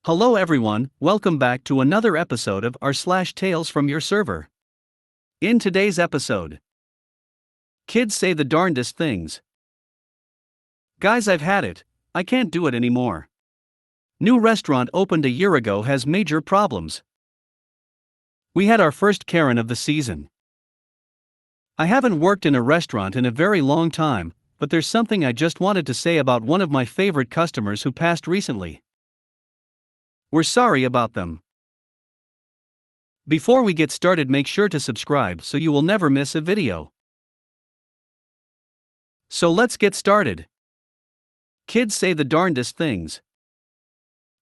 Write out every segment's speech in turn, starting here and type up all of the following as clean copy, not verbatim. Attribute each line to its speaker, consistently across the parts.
Speaker 1: Hello everyone, welcome back to another episode of Tales from Your Server. In today's episode, kids say the darndest things. Guys, I've had it, I can't do it anymore. New restaurant opened a year ago has major problems. We had our first Karen of the season. I haven't worked in a restaurant in a very long time, but there's something I just wanted to say about one of my favorite customers who passed recently. We're sorry about them. Before we get started, make sure to subscribe so you will never miss a video. So let's get started. Kids say the darndest things.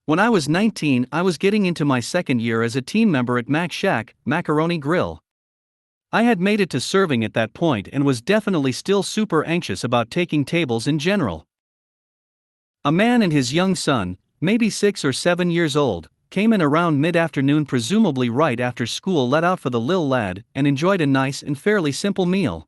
Speaker 1: When I was 19, I was getting into my second year as a team member at Macaroni Grill. I had made it to serving at that point and was definitely still super anxious about taking tables in general. A man and his young son, maybe 6 or 7 years old, came in around mid-afternoon, presumably right after school let out for the lil lad, and enjoyed a nice and fairly simple meal.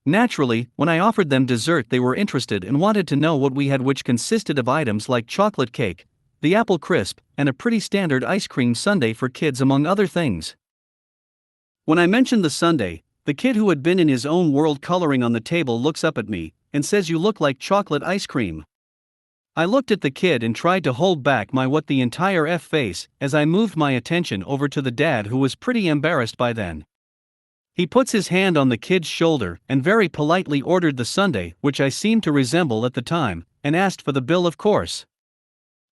Speaker 1: Naturally, when I offered them dessert, they were interested and wanted to know what we had, which consisted of items like chocolate cake, the apple crisp, and a pretty standard ice cream sundae for kids, among other things. When I mentioned the sundae, the kid, who had been in his own world coloring on the table, looks up at me and says, "You look like chocolate ice cream." I looked at the kid and tried to hold back my what the entire F face as I moved my attention over to the dad, who was pretty embarrassed by then. He puts his hand on the kid's shoulder and very politely ordered the sundae, which I seemed to resemble at the time, and asked for the bill, of course.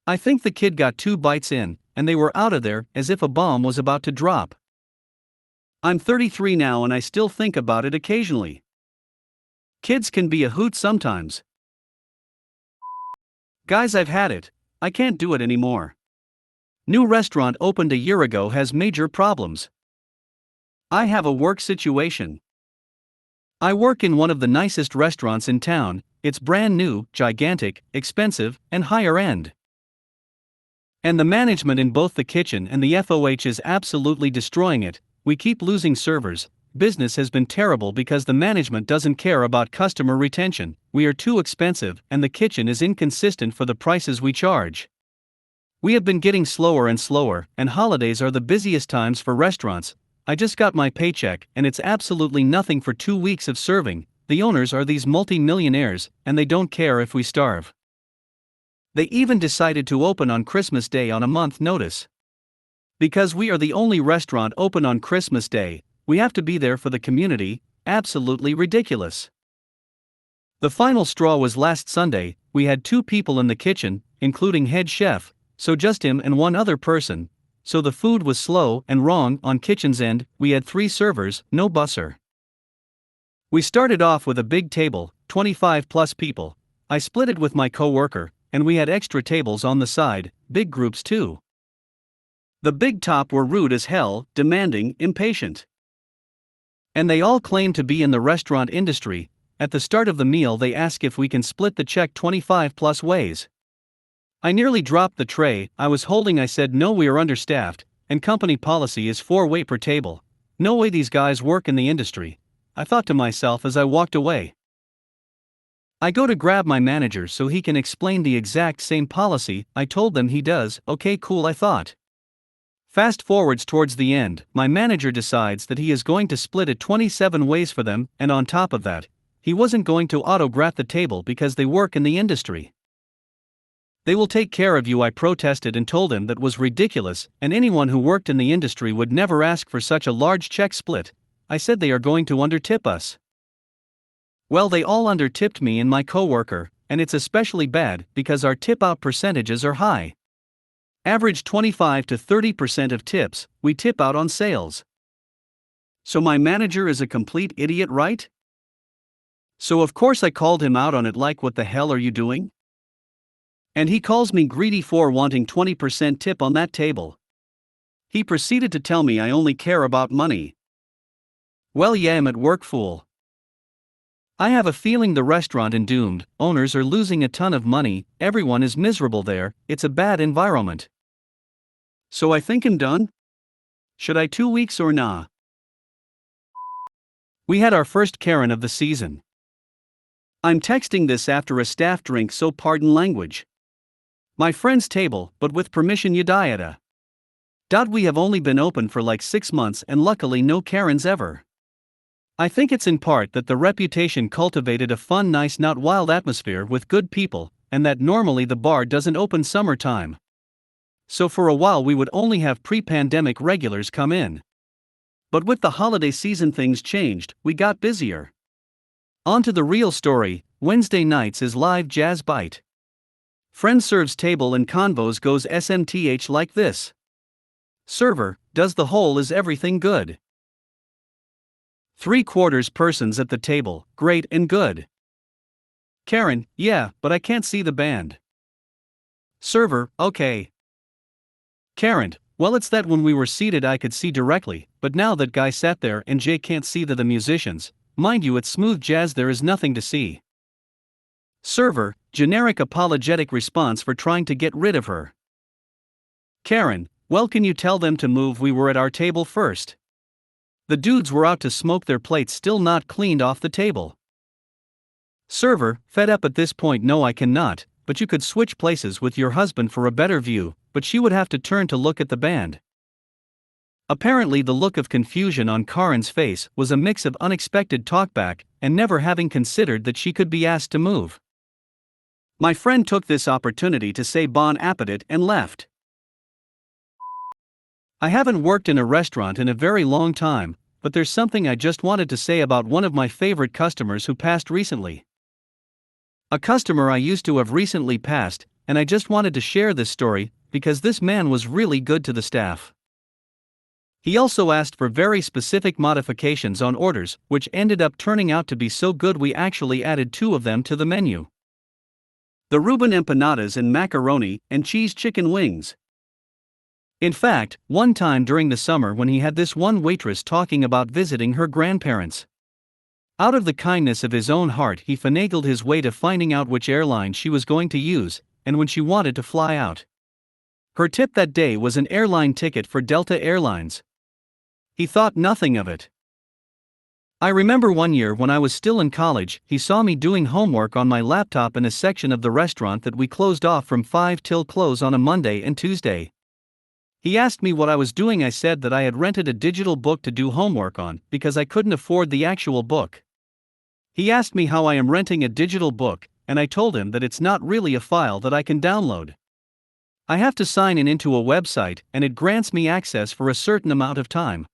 Speaker 1: I think the kid got 2 bites in, and they were out of there as if a bomb was about to drop. I'm 33 now and I still think about it occasionally. Kids can be a hoot sometimes. Guys, I've had it, I can't do it anymore. New restaurant opened a year ago has major problems. I have a work situation. I work in one of the nicest restaurants in town. It's brand new, gigantic, expensive, and higher end. And the management in both the kitchen and the FOH is absolutely destroying it. We keep losing servers. Business has been terrible because the management doesn't care about customer retention. We are too expensive and the kitchen is inconsistent for the prices we charge. We have been getting slower and slower, and holidays are the busiest times for restaurants. I just got my paycheck and it's absolutely nothing for 2 weeks of serving. The owners are these multi-millionaires and they don't care if we starve. They even decided to open on Christmas Day on a month notice. Because we are the only restaurant open on Christmas Day, we have to be there for the community. Absolutely ridiculous. The final straw was last Sunday. We had 2 people in the kitchen, including head chef, so just him and 1 other person. So the food was slow and wrong on kitchen's end. We had 3 servers, no busser. We started off with a big table, 25 plus people. I split it with my co-worker, and we had extra tables on the side, big groups too. The big top were rude as hell, demanding, impatient. And they all claim to be in the restaurant industry. At the start of the meal they ask if we can split the check 25 plus ways. I nearly dropped the tray I was holding. I said no, we are understaffed, and company policy is 4 weight per table. No way these guys work in the industry, I thought to myself as I walked away. I go to grab my manager so he can explain the exact same policy. I told them he does. Okay, cool, I thought. Fast forwards towards the end, my manager decides that he is going to split it 27 ways for them, and on top of that, he wasn't going to autograph the table because they work in the industry. They will take care of you. I protested and told him that was ridiculous, and anyone who worked in the industry would never ask for such a large check split. I said they are going to undertip us. Well, they all undertipped me and my coworker, and it's especially bad because our tip-out percentages are high. Average 25 to 30% of tips we tip out on sales. So my manager is a complete idiot, right? So of course I called him out on it, like, what the hell are you doing? And he calls me greedy for wanting 20% tip on that table. He proceeded to tell me I only care about money. Well, yeah, I'm at work, fool. I have a feeling the restaurant is doomed. Owners are losing a ton of money, everyone is miserable there, it's a bad environment. So I think I'm done? Should I 2 weeks or nah? We had our first Karen of the season. I'm texting this after a staff drink, so pardon language. My friend's table, but with permission outta. We have only been open for like 6 months and luckily no Karens ever. I think it's in part that the reputation cultivated a fun, nice, not wild atmosphere with good people, and that normally the bar doesn't open summertime. So for a while we would only have pre-pandemic regulars come in. But with the holiday season things changed, we got busier. On to the real story. Wednesday nights is live jazz bite. Friend serves table and convos goes SMTH like this. Server, does the whole is everything good? 3/4 persons at the table, great and good. Karen, yeah, but I can't see the band. Server, okay. Karen, well it's that when we were seated I could see directly, but now that guy sat there and Jay can't see the musicians. Mind you, it's smooth jazz, there is nothing to see. Server, generic apologetic response for trying to get rid of her. Karen, well can you tell them to move, we were at our table first. The dudes were out to smoke, their plates still not cleaned off the table. Server, fed up at this point, no I cannot, but you could switch places with your husband for a better view, but she would have to turn to look at the band. Apparently the look of confusion on Karen's face was a mix of unexpected talkback and never having considered that she could be asked to move. My friend took this opportunity to say bon appetit and left. I haven't worked in a restaurant in a very long time, but there's something I just wanted to say about one of my favorite customers who passed recently. A customer I used to have recently passed, and I just wanted to share this story because this man was really good to the staff. He also asked for very specific modifications on orders, which ended up turning out to be so good we actually added 2 of them to the menu. The Reuben empanadas and macaroni and cheese chicken wings. In fact, one time during the summer when he had this one waitress talking about visiting her grandparents. Out of the kindness of his own heart he finagled his way to finding out which airline she was going to use, and when she wanted to fly out. Her tip that day was an airline ticket for Delta Airlines. He thought nothing of it. I remember one year when I was still in college, he saw me doing homework on my laptop in a section of the restaurant that we closed off from 5 till close on a Monday and Tuesday. He asked me what I was doing. I said that I had rented a digital book to do homework on because I couldn't afford the actual book. He asked me how I am renting a digital book, and I told him that it's not really a file that I can download. I have to sign in into a website and it grants me access for a certain amount of time.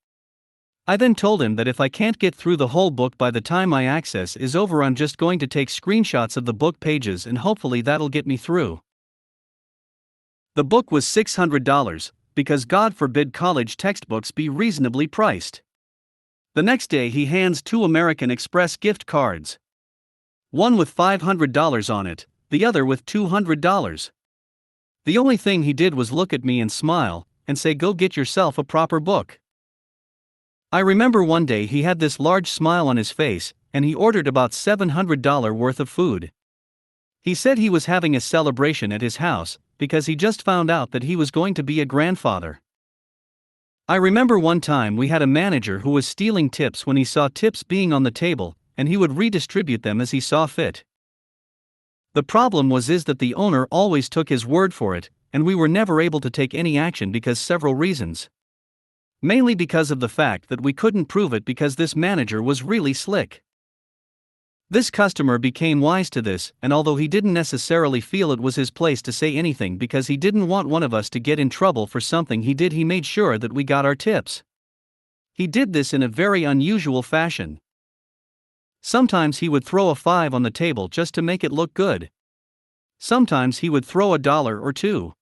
Speaker 1: I then told him that if I can't get through the whole book by the time my access is over, I'm just going to take screenshots of the book pages and hopefully that'll get me through. The book was $600, because God forbid college textbooks be reasonably priced. The next day he hands 2 American Express gift cards. One with $500 on it, the other with $200. The only thing he did was look at me and smile, and say, "Go get yourself a proper book." I remember one day he had this large smile on his face, and he ordered about $700 worth of food. He said he was having a celebration at his house, because he just found out that he was going to be a grandfather. I remember one time we had a manager who was stealing tips when he saw tips being on the table, and he would redistribute them as he saw fit. The problem was that the owner always took his word for it, and we were never able to take any action because several reasons. Mainly because of the fact that we couldn't prove it because this manager was really slick. This customer became wise to this, and although he didn't necessarily feel it was his place to say anything because he didn't want one of us to get in trouble for something he did, he made sure that we got our tips. He did this in a very unusual fashion. Sometimes he would throw a 5 on the table just to make it look good. Sometimes he would throw $1 or $2.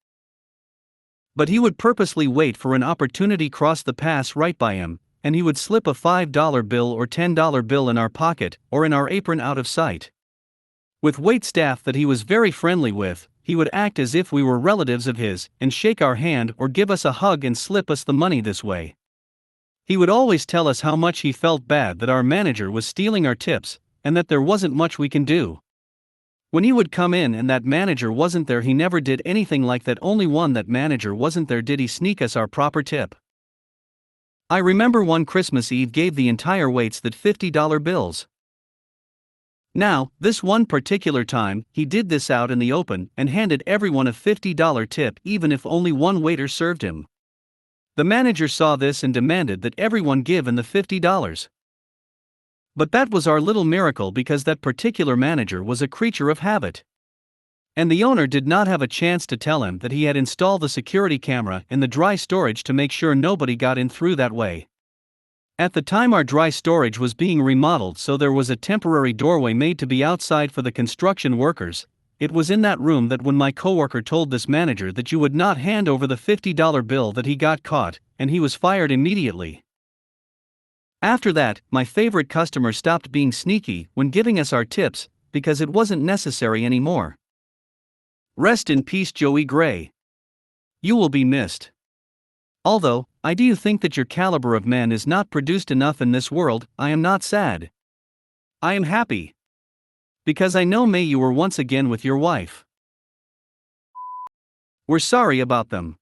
Speaker 1: But he would purposely wait for an opportunity cross the pass right by him, and he would slip a $5 bill or $10 bill in our pocket or in our apron out of sight. With wait staff that he was very friendly with, he would act as if we were relatives of his and shake our hand or give us a hug and slip us the money this way. He would always tell us how much he felt bad that our manager was stealing our tips, and that there wasn't much we can do. When he would come in and that manager wasn't there, he never did anything like that. Only when that manager wasn't there did he sneak us our proper tip. I remember one Christmas Eve gave the entire waits that $50 bills. Now, this one particular time, he did this out in the open and handed everyone a $50 tip even if only one waiter served him. The manager saw this and demanded that everyone give in the $50. But that was our little miracle because that particular manager was a creature of habit. And the owner did not have a chance to tell him that he had installed the security camera in the dry storage to make sure nobody got in through that way. At the time our dry storage was being remodeled, so there was a temporary doorway made to be outside for the construction workers. It was in that room that when my coworker told this manager that you would not hand over the $50 bill that he got caught, and he was fired immediately. After that, my favorite customer stopped being sneaky when giving us our tips, because it wasn't necessary anymore. Rest in peace, Joey Gray. You will be missed. Although, I do think that your caliber of man is not produced enough in this world, I am not sad. I am happy. Because I know may you were once again with your wife. We're sorry about them.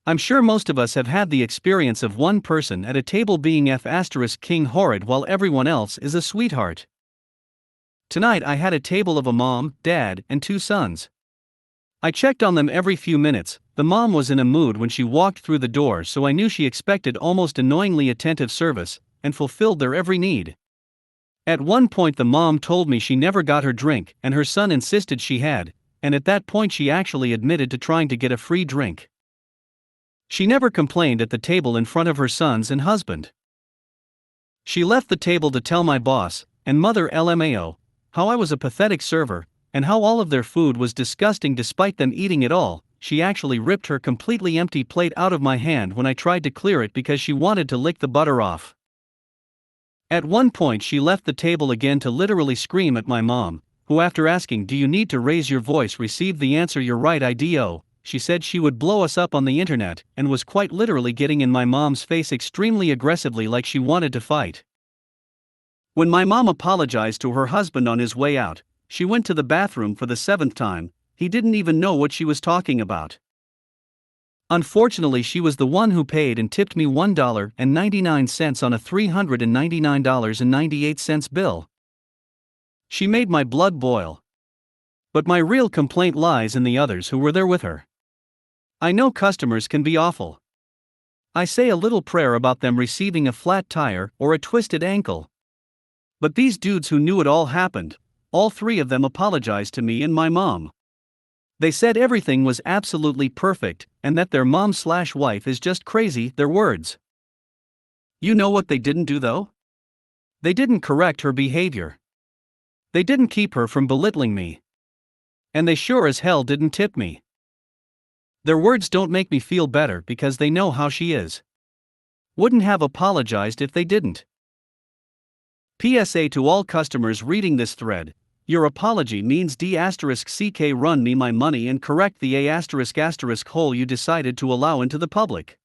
Speaker 1: I'm sure most of us have had the experience of one person at a table being King horrid while everyone else is a sweetheart. Tonight I had a table of a mom, dad, and 2 sons. I checked on them every few minutes. The mom was in a mood when she walked through the door, so I knew she expected almost annoyingly attentive service, and fulfilled their every need. At one point the mom told me she never got her drink, and her son insisted she had, and at that point she actually admitted to trying to get a free drink. She never complained at the table in front of her sons and husband. She left the table to tell my boss, and mother LMAO, how I was a pathetic server, and how all of their food was disgusting despite them eating it all. She actually ripped her completely empty plate out of my hand when I tried to clear it because she wanted to lick the butter off. At one point she left the table again to literally scream at my mom, who after asking "Do you need to raise your voice?" received the answer "You're right, I do." She said she would blow us up on the internet and was quite literally getting in my mom's face extremely aggressively like she wanted to fight. When my mom apologized to her husband on his way out, she went to the bathroom for the 7th time. He didn't even know what she was talking about. Unfortunately, she was the one who paid and tipped me $1.99 on a $399.98 bill. She made my blood boil. But my real complaint lies in the others who were there with her. I know customers can be awful. I say a little prayer about them receiving a flat tire or a twisted ankle. But these dudes who knew it all happened, all 3 of them apologized to me and my mom. They said everything was absolutely perfect, and that their mom/wife is just crazy, their words. You know what they didn't do though? They didn't correct her behavior. They didn't keep her from belittling me. And they sure as hell didn't tip me. Their words don't make me feel better because they know how she is. Wouldn't have apologized if they didn't. PSA to all customers reading this thread. Your apology means D*CK run me my money and correct the A** hole you decided to allow into the public.